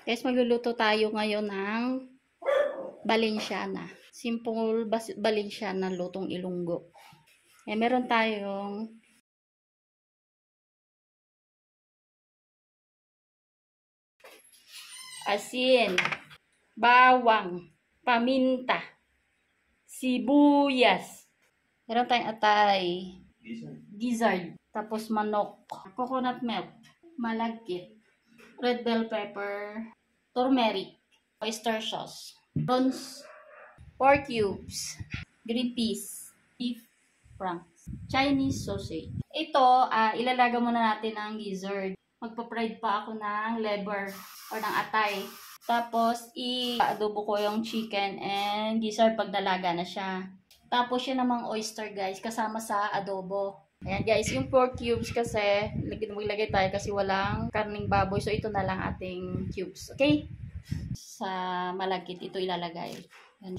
Guys, magluluto tayo ngayon ng Balenciana. Simple Balenciana lutong Ilonggo. Meron tayong asin, bawang, paminta, sibuyas. Meron tayong atay, gizzard, tapos manok, coconut milk, malagkit, red bell pepper, turmeric, oyster sauce, prawns, pork cubes, green peas, beef franks, Chinese sausage. Ito, ilalaga muna natin ang gizzard. Magpa-fried pa ako ng liver or ng atay. Tapos, i-adobo ko yung chicken and gizzard pag nalaga na siya. Tapos, yun namang oyster guys, kasama sa adobo. Ayan guys, yung pork cubes kasi, maglagay tayo kasi walang karning baboy. So, ito na lang ating cubes. Okay? Sa malagkit, ito ilalagay. Yan.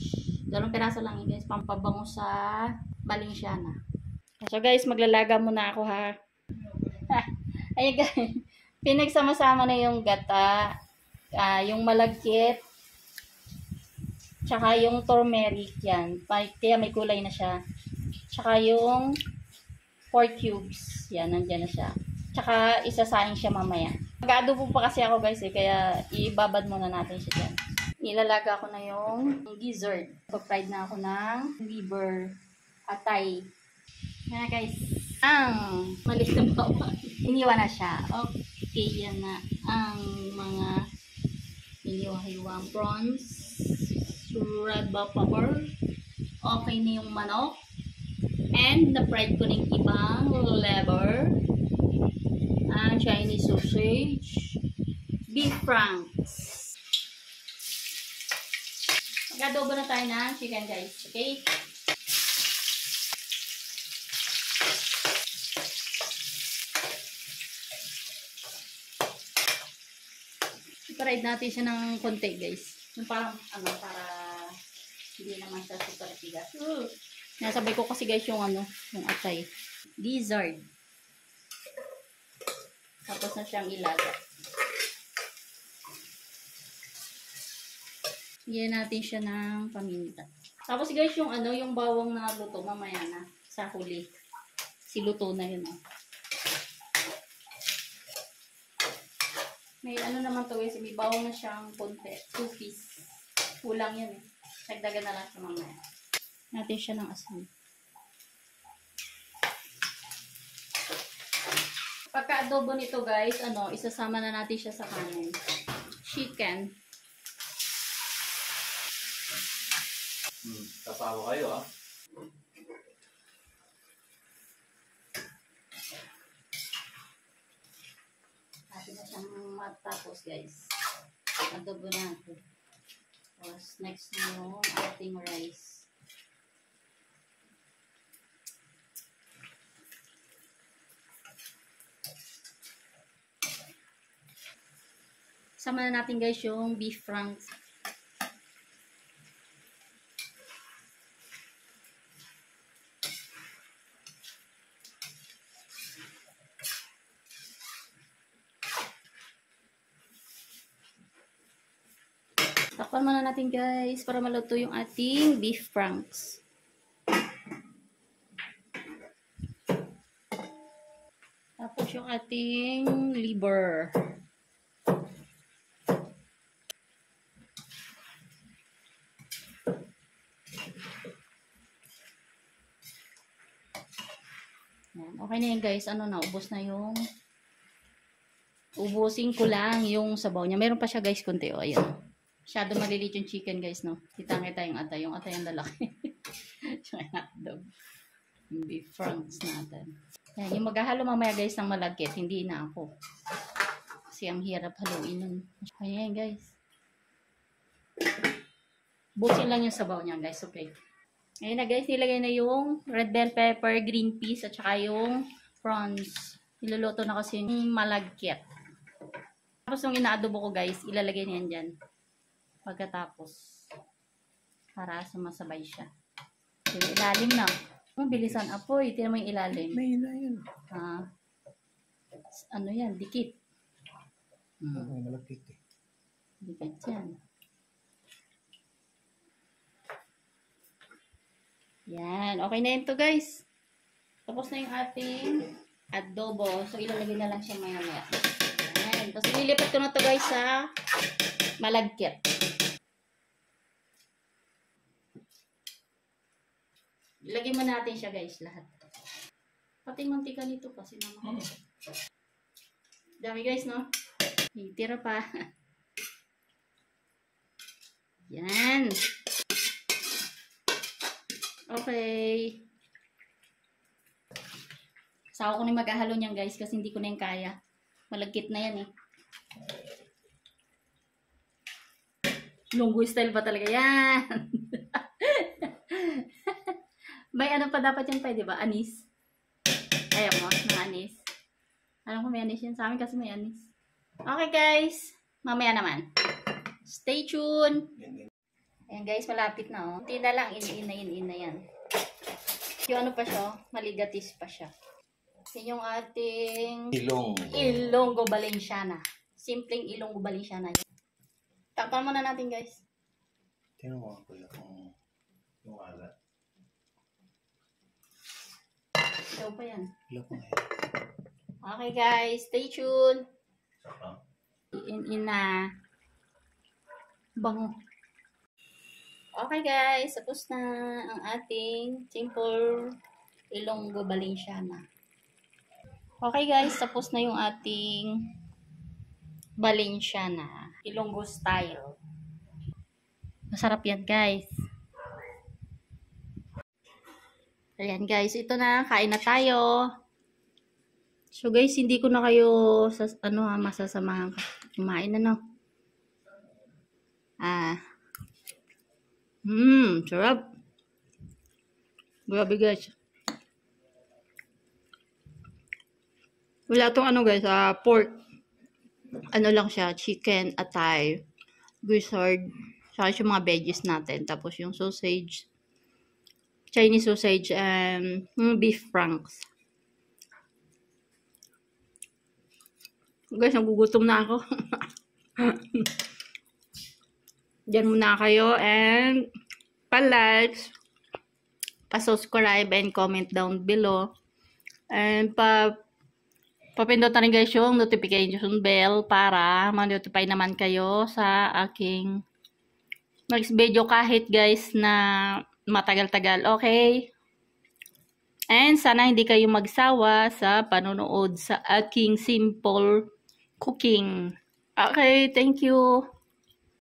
2 piraso lang yun guys, pampabango sa Balenciana. So guys, maglalaga muna ako ha. Ayun guys, pinagsama-sama na yung gata, yung malagkit, tsaka yung turmeric yan. Kaya may kulay na siya. Tsaka yung pork cubes, yan, nandyan na siya. Tsaka isasahin siya mamaya. Mag-adobo pa kasi ako guys kaya ibabad muna natin siya dyan. Ilalaga ko na yung gizzard. Pag-fried na ako ng liver, atay. Yan guys. Malis na bawang. Iniwan na siya. Okay, yan na ang mga iniwa-hiwang prawns. Red bell pepper. Okay na yung manok. And na-fried ko ng ibang liver. Ang Chinese sausage. Beef franks. Mag-adobo na tayo ng chicken guys. Okay? I-fried natin siya ng konti guys. Yung parang para hindi naman siya super tigas. Nasabay ko kasi guys yung yung atay. Gizzard. Tapos na siyang ilaga. Higyan natin siya ng paminta. Tapos guys yung yung bawang na luto mamaya na sa huli. Siluto na yun. May naman to guys, may bawang na siyang konti. 2 piece. Kulang yun eh. Nagdagan na lang siya mamaya. Natin siya ng asin. Pagka-adobo nito guys, isasama na natin siya sa kanin. Chicken. Tapawa kayo Natin na siyang matapos guys. Adobo natin. Tapos next na yung ating rice. Sama na natin guys yung beef franks. Takpan muna natin guys para maluto yung ating beef franks. Tapos yung ating liver. Yan. Okay na yun guys. Ubos na yung ubusin ko lang yung sabaw niya. Meron pa siya guys konti. Ayan. Masyado malilit yung chicken guys, no? Kita-kita yung atay. Yung atay ang lalaki. Yung beef franks natin. Yan. Yung maghahalo mamaya guys ng malagkit. Hindi na ako. Kasi ang hirap haluin nun. Ayan guys. Busin lang yung sabaw niya guys. Okay. Ayan na guys, nilagay na yung red bell pepper, green peas, at saka yung prawns. Niluluto na kasi yung malagkit. Tapos yung inaadobo ko guys, ilalagay na yan dyan. Pagkatapos, para sumasabay siya. Yung ilalim na. Bilisan apoy, tinan mo yung ilalim. May na yun. Yan, dikit. May malagkit eh. Bigat yan. Yan. Okay na yun to guys. Tapos na yung ating adobo. So, ilalagay na lang siya maya-maya. Yan. Tapos, ililipat ko na to guys sa malagkit. Ilagay mo natin siya guys, lahat. Pati mantika nito pa, sinama ko. Dami guys, no? Tira pa. Yan. Okay. Saka ko na maghahalo niyan guys kasi hindi ko na yung kaya. Malagkit na yan eh. Lunggoy style ba talaga yan? May ano pa dapat yan pa, di ba? Anis. Ayaw mo, ng anis. Alam ko may anis yan. Sa amin kasi may anis. Okay guys. Mamaya naman. Stay tuned. Ayan guys, malapit na oh. Hindi na lang, in na yan. Yung ano pa siya, maligatis pa siya. Yan yung ating Ilonggo Valenciana. Simpleng Ilonggo Valenciana. Takpan muna natin guys. Tinuha ko yung alat. Ikaw pa yan. Ilang ko ngayon. Okay guys, stay tuned. In na. Bango. Okay guys, tapos na ang ating simple Ilonggo Valenciana. Okay guys, tapos na yung ating Valenciana. Ilonggo style. Masarap yan guys. Ayan guys, ito na. Kain na tayo. So guys, hindi ko na kayo masasamahan kumain ano. Sarap. Grabe guys. Wala tong ano guys, pork. Ano lang siya, chicken, atay, gizzard, saka yung mga veggies natin. Tapos yung sausage, Chinese sausage, and beef franks. Guys, nagugutom na ako. Diyan muna kayo and pa-like, pa-subscribe and comment down below. And papindot na rin guys yung notification bell para ma-notify naman kayo sa aking next video kahit guys na matagal-tagal. Okay? And sana hindi kayo magsawa sa panonood sa aking simple cooking. Okay, thank you.